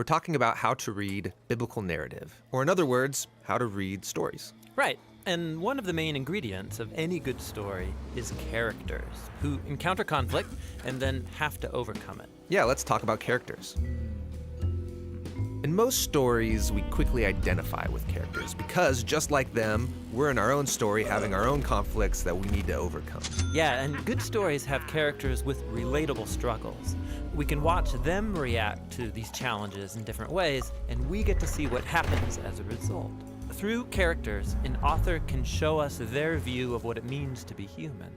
we're talking about how to read biblical narrative, or in other words, how to read stories. Right. And one of the main ingredients of any good story is characters who encounter conflict and then have to overcome it. Yeah, let's talk about characters. In most stories, we quickly identify with characters because, just like them, we're in our own story having our own conflicts that we need to overcome. Yeah, and good stories have characters with relatable struggles. We can watch them react to these challenges in different ways, and we get to see what happens as a result. Through characters, an author can show us their view of what it means to be human.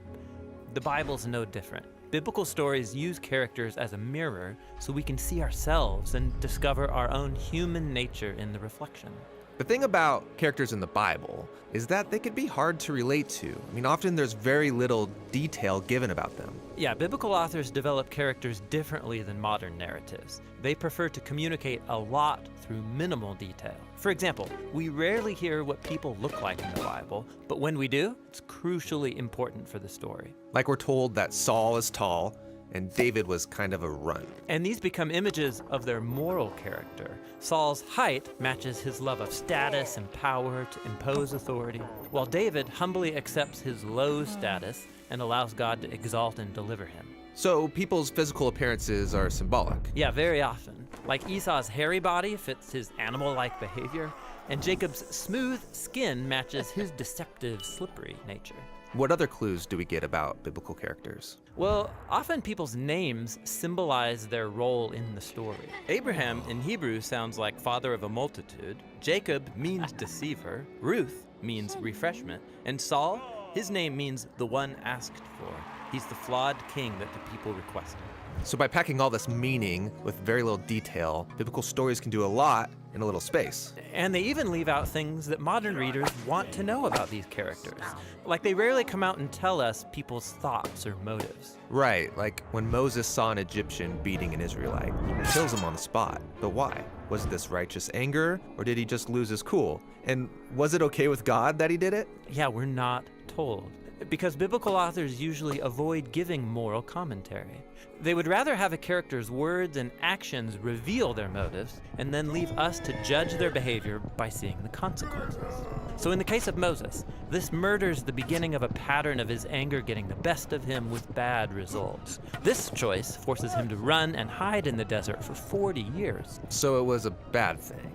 The Bible's no different. Biblical stories use characters as a mirror so we can see ourselves and discover our own human nature in the reflection. The thing about characters in the Bible is that they could be hard to relate to. Often there's very little detail given about them. Yeah, biblical authors develop characters differently than modern narratives. They prefer to communicate a lot through minimal detail. For example, we rarely hear what people look like in the Bible, but when we do, it's crucially important for the story. Like we're told that Saul is tall and David was kind of a runt. And these become images of their moral character. Saul's height matches his love of status and power to impose authority, while David humbly accepts his low status and allows God to exalt and deliver him. So people's physical appearances are symbolic. Yeah, very often. Like Esau's hairy body fits his animal-like behavior, and Jacob's smooth skin matches his deceptive, slippery nature. What other clues do we get about biblical characters? Well, often people's names symbolize their role in the story. Abraham in Hebrew sounds like father of a multitude. Jacob means deceiver. Ruth means refreshment. And Saul, his name means the one asked for. He's the flawed king that the people requested. So by packing all this meaning with very little detail, biblical stories can do a lot in a little space. And they even leave out things that modern readers want to know about these characters. Like they rarely come out and tell us people's thoughts or motives. Right, like when Moses saw an Egyptian beating an Israelite, he kills him on the spot. But why? Was this righteous anger, or did he just lose his cool? And was it okay with God that he did it? Yeah, we're not told. Because biblical authors usually avoid giving moral commentary. They would rather have a character's words and actions reveal their motives and then leave us to judge their behavior by seeing the consequences. So in the case of Moses, this murder's the beginning of a pattern of his anger getting the best of him with bad results. This choice forces him to run and hide in the desert for 40 years. So it was a bad thing.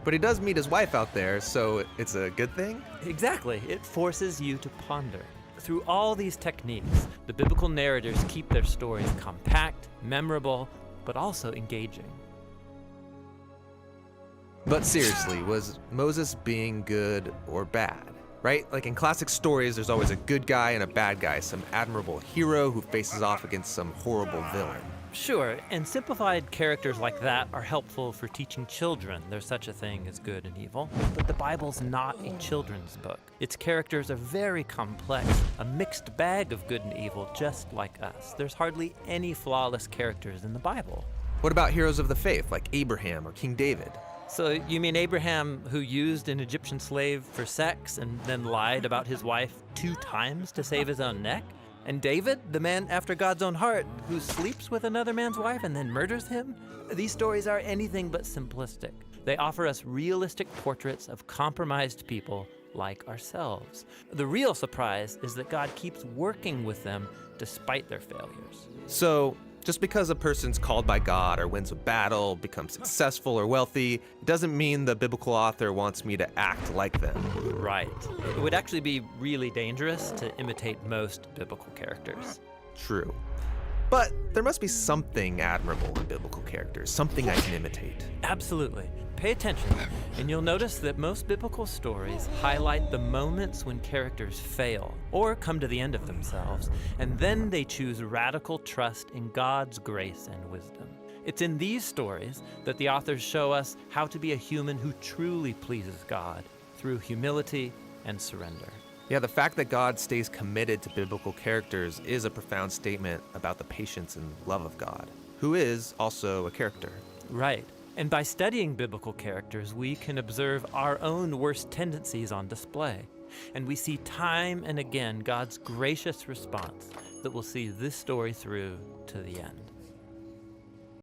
But he does meet his wife out there, so it's a good thing? Exactly. It forces you to ponder. Through all these techniques, the biblical narrators keep their stories compact, memorable, but also engaging. But seriously, was Moses being good or bad? Right? Like in classic stories, there's always a good guy and a bad guy, some admirable hero who faces off against some horrible villain. Sure, and simplified characters like that are helpful for teaching children there's such a thing as good and evil. But the Bible's not a children's book. Its characters are very complex, a mixed bag of good and evil, just like us. There's hardly any flawless characters in the Bible. What about heroes of the faith, like Abraham or King David? So you mean Abraham, who used an Egyptian slave for sex and then lied about his wife 2 times to save his own neck? And David, the man after God's own heart, who sleeps with another man's wife and then murders him? These stories are anything but simplistic. They offer us realistic portraits of compromised people like ourselves. The real surprise is that God keeps working with them despite their failures. So, just because a person's called by God or wins a battle, becomes successful or wealthy, it doesn't mean the biblical author wants me to act like them. Right. It would actually be really dangerous to imitate most biblical characters. True. But there must be something admirable in biblical characters, something I can imitate. Absolutely. Pay attention, and you'll notice that most biblical stories highlight the moments when characters fail or come to the end of themselves, and then they choose radical trust in God's grace and wisdom. It's in these stories that the authors show us how to be a human who truly pleases God through humility and surrender. Yeah, the fact that God stays committed to biblical characters is a profound statement about the patience and love of God, who is also a character. Right. And by studying biblical characters, we can observe our own worst tendencies on display. And we see time and again God's gracious response that will see this story through to the end.